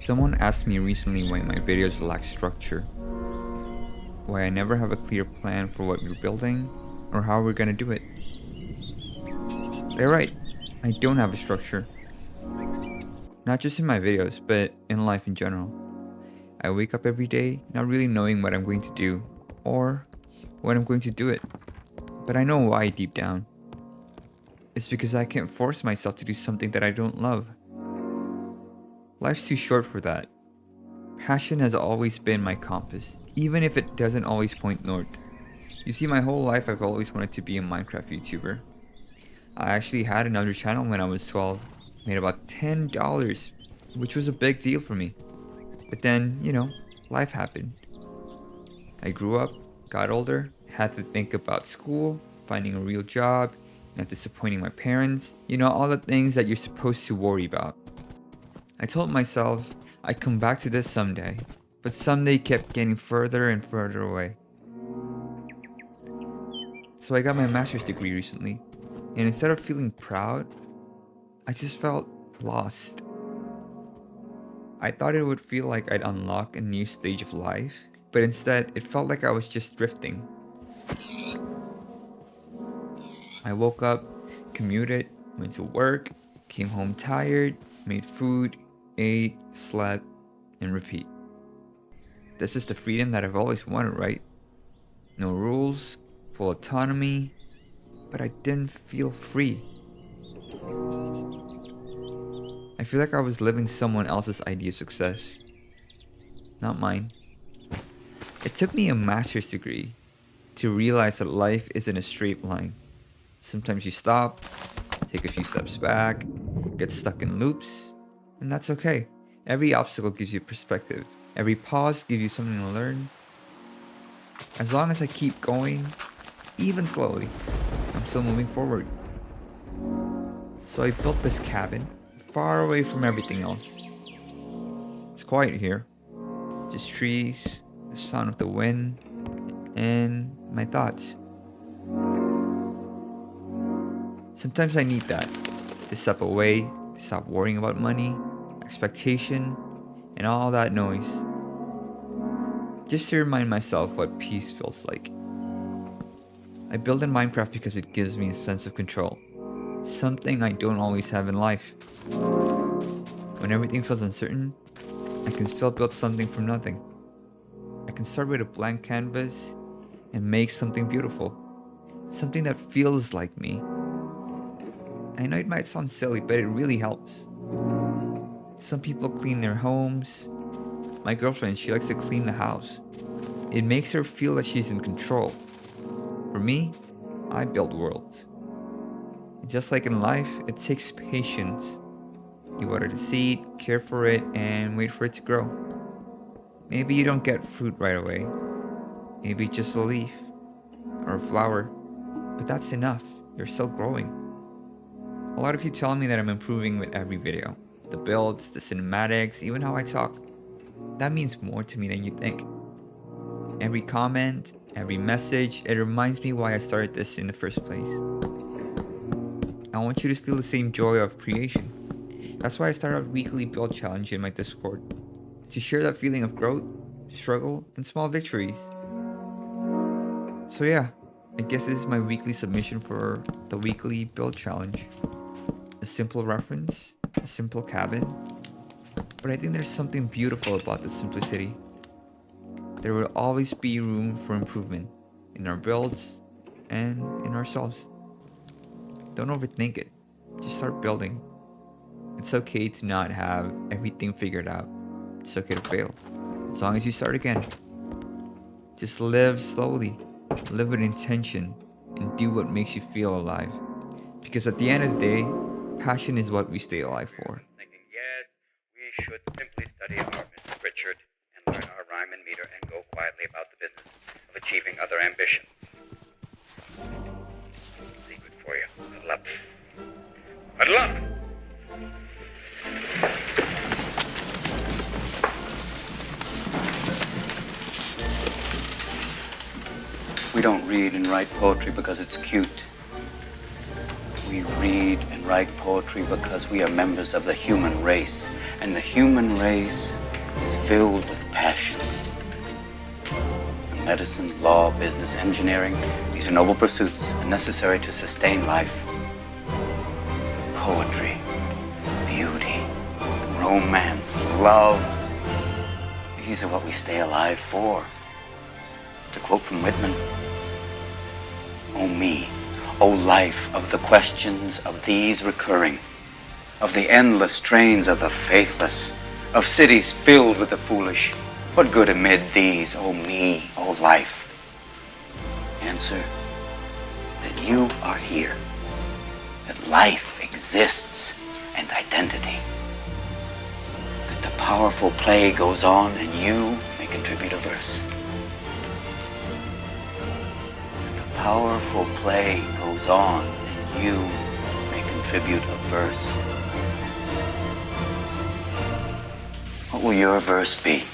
Someone asked me recently why my videos lack structure, why I never have a clear plan for what we're building or how we're gonna do it. They're right, I don't have a structure. Not just in my videos, but in life in general. I wake up every day not really knowing what I'm going to do or when I'm going to do it, but I know why deep down. It's because I can't force myself to do something that I don't love. Life's too short for that. Passion has always been my compass, even if it doesn't always point north. You see, my whole life I've always wanted to be a Minecraft YouTuber. I actually had another channel when I was 12, made about $10, which was a big deal for me. But then, life happened. I grew up, got older, had to think about school, finding a real job, not disappointing my parents, all the things that you're supposed to worry about. I told myself I'd come back to this someday, but someday kept getting further and further away. So I got my master's degree recently, and instead of feeling proud, I just felt lost. I thought it would feel like I'd unlock a new stage of life, but instead it felt like I was just drifting. I woke up, commuted, went to work, came home tired, made food, ate, slept, and repeat. This is the freedom that I've always wanted, right? No rules, full autonomy, but I didn't feel free. I feel like I was living someone else's idea of success, not mine. It took me a master's degree to realize that life isn't a straight line. Sometimes you stop, take a few steps back, get stuck in loops, and that's okay. Every obstacle gives you perspective. Every pause gives you something to learn. As long as I keep going, even slowly, I'm still moving forward. So I built this cabin, far away from everything else. It's quiet here. Just trees, the sound of the wind, and my thoughts. Sometimes I need that, to step away, to stop worrying about money, expectation, and all that noise. Just to remind myself what peace feels like. I build in Minecraft because it gives me a sense of control, something I don't always have in life. When everything feels uncertain, I can still build something from nothing. I can start with a blank canvas and make something beautiful, something that feels like me. I know it might sound silly, but it really helps. Some people clean their homes. My girlfriend, she likes to clean the house. It makes her feel that she's in control. For me, I build worlds. Just like in life, it takes patience. You water the seed, care for it, and wait for it to grow. Maybe you don't get fruit right away. Maybe just a leaf or a flower. But that's enough. You're still growing. A lot of you tell me that I'm improving with every video. The builds, the cinematics, even how I talk. That means more to me than you think. Every comment, every message, it reminds me why I started this in the first place. I want you to feel the same joy of creation. That's why I started a weekly build challenge in my Discord. To share that feeling of growth, struggle, and small victories. So yeah, I guess this is my weekly submission for the weekly build challenge. A simple reference, a simple cabin, but I think there's something beautiful about the simplicity. There will always be room for improvement in our builds and in ourselves. Don't overthink it, just start building. It's okay to not have everything figured out. It's okay to fail, as long as you start again. Just live slowly, live with intention, and do what makes you feel alive. Because at the end of the day, passion is what we stay alive for. Thinking, yes, we should simply study our Mr. Richard and learn our rhyme and meter and go quietly about the business of achieving other ambitions. Secret for you. Good luck. Good luck! We don't read and write poetry because it's cute. We read and write poetry because we are members of the human race, and the human race is filled with passion. Medicine, law, business, engineering, these are noble pursuits and necessary to sustain life. Poetry, beauty, romance, love, these are what we stay alive for. To quote from Whitman, "O me, O life of the questions of these recurring, of the endless trains of the faithless, of cities filled with the foolish, what good amid these, O me, O life?" Answer, that you are here, that life exists and identity, that the powerful play goes on and you may contribute a verse. That the powerful play goes on and you may contribute a verse. What will your verse be?